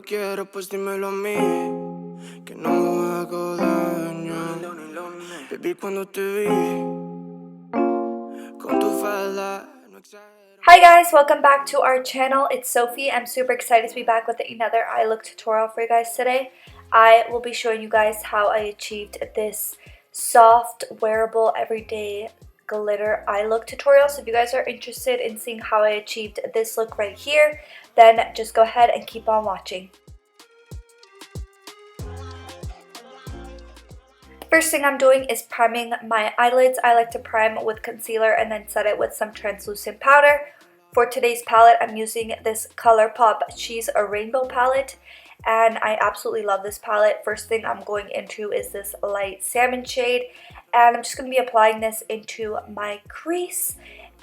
quieres, pues dímelo a mí, que no me hago daño. Baby, cuando te vi con tu falda, no exagero. Hi guys, welcome back to our channel. It's Sophie. I'm super excited to be back with another eye look tutorial for you guys today. I will be showing you guys how I achieved this soft, wearable, everyday glitter eye look tutorial. So if you guys are interested in seeing how I achieved this look right here, then just go ahead and keep on watching. First thing I'm doing is priming my eyelids. I like to prime with concealer and then set it with some translucent powder. For today's palette, I'm using this ColourPop She's a Rainbow palette, and I absolutely love this palette. First thing I'm going into is this light salmon shade, and I'm just going to be applying this into my crease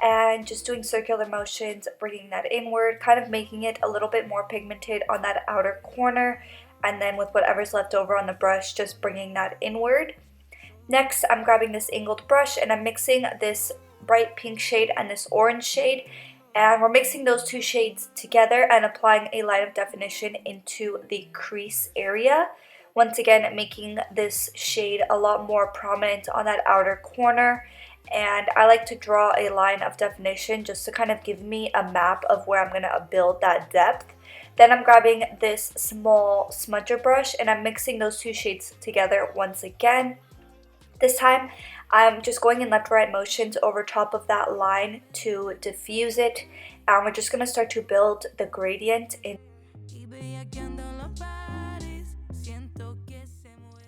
and just doing circular motions, bringing that inward, kind of making it a little bit more pigmented on that outer corner, and then with whatever's left over on the brush, just bringing that inward. Next, I'm grabbing this angled brush and I'm mixing this bright pink shade and this orange shade, and we're mixing those two shades together and applying a line of definition into the crease area. Once again, making this shade a lot more prominent on that outer corner, and I like to draw a line of definition just to kind of give me a map of where I'm going to build that depth. Then I'm grabbing this small smudger brush and I'm mixing those two shades together once again. This time I'm just going in left right motions over top of that line to diffuse it, and we're just going to start to build the gradient in.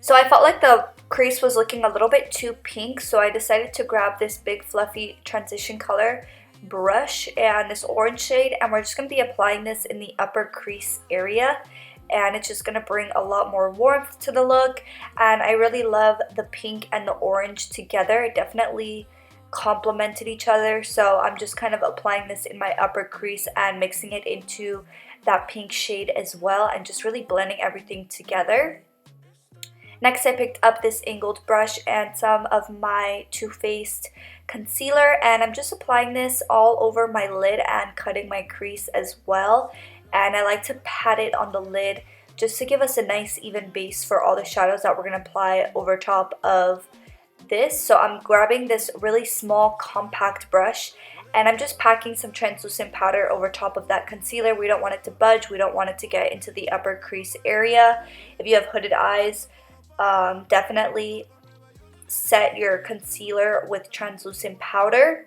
So I felt like the crease was looking a little bit too pink, so I decided to grab this big fluffy transition color brush and this orange shade, and we're just going to be applying this in the upper crease area, and it's just going to bring a lot more warmth to the look. And I really love the pink and the orange together. It definitely complemented each other, so I'm just kind of applying this in my upper crease and mixing it into that pink shade as well, and just really blending everything together. Next, I picked up this angled brush and some of my Too Faced concealer, and I'm just applying this all over my lid and cutting my crease as well. And I like to pat it on the lid just to give us a nice even base for all the shadows that we're going to apply over top of this. So I'm grabbing this really small compact brush and I'm just packing some translucent powder over top of that concealer. We don't want it to budge, we don't want it to get into the upper crease area. If you have hooded eyes, definitely set your concealer with translucent powder.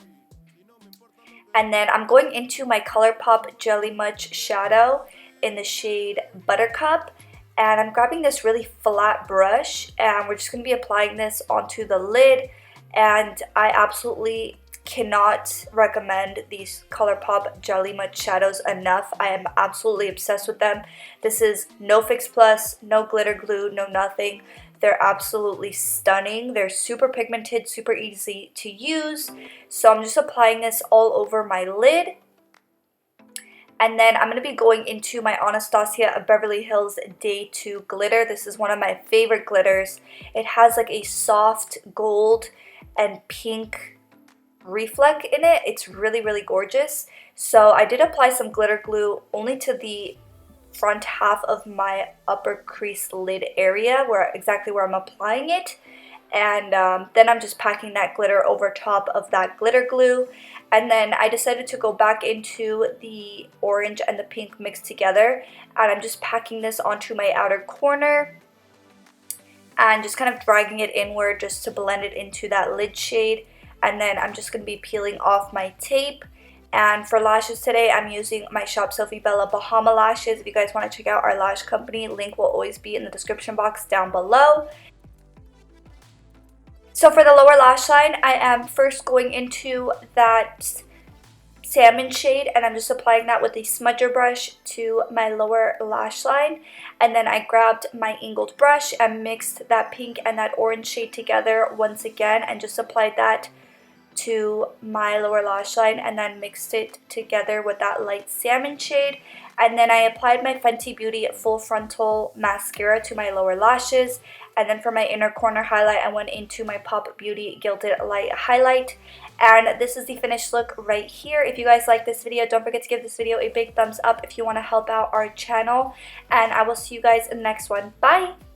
And then I'm going into my ColourPop Jelly Much shadow in the shade Buttercup, and I'm grabbing this really flat brush and we're just going to be applying this onto the lid. And I absolutely cannot recommend these ColourPop Jelly Much shadows enough. I am absolutely obsessed with them. This is no Fix Plus, no glitter glue, no nothing. They're absolutely stunning. They're super pigmented, super easy to use. So I'm just applying this all over my lid. And then I'm going to be going into my Anastasia Beverly Hills Day 2 glitter. This is one of my favorite glitters. It has like a soft gold and pink reflect in it. It's really, really gorgeous. So I did apply some glitter glue only to the front half of my upper crease lid area, exactly where I'm applying it. And then I'm just packing that glitter over top of that glitter glue. And then I decided to go back into the orange and the pink mixed together, and I'm just packing this onto my outer corner and just kind of dragging it inward just to blend it into that lid shade. And then I'm just going to be peeling off my tape. And for lashes today, I'm using my Shop Sofie Bella Bahama lashes. If you guys want to check out our lash company, link will always be in the description box down below. So for the lower lash line, I am first going into that salmon shade and I'm just applying that with a smudger brush to my lower lash line. And then I grabbed my angled brush and mixed that pink and that orange shade together once again and just applied that to my lower lash line and then mixed it together with that light salmon shade. And then I applied my Fenty Beauty Full Frontal Mascara to my lower lashes. And then for my inner corner highlight, I went into my Pop Beauty Gilded Light Highlight. And this is the finished look right here. If you guys like this video, don't forget to give this video a big thumbs up if you want to help out our channel. And I will see you guys in the next one. Bye!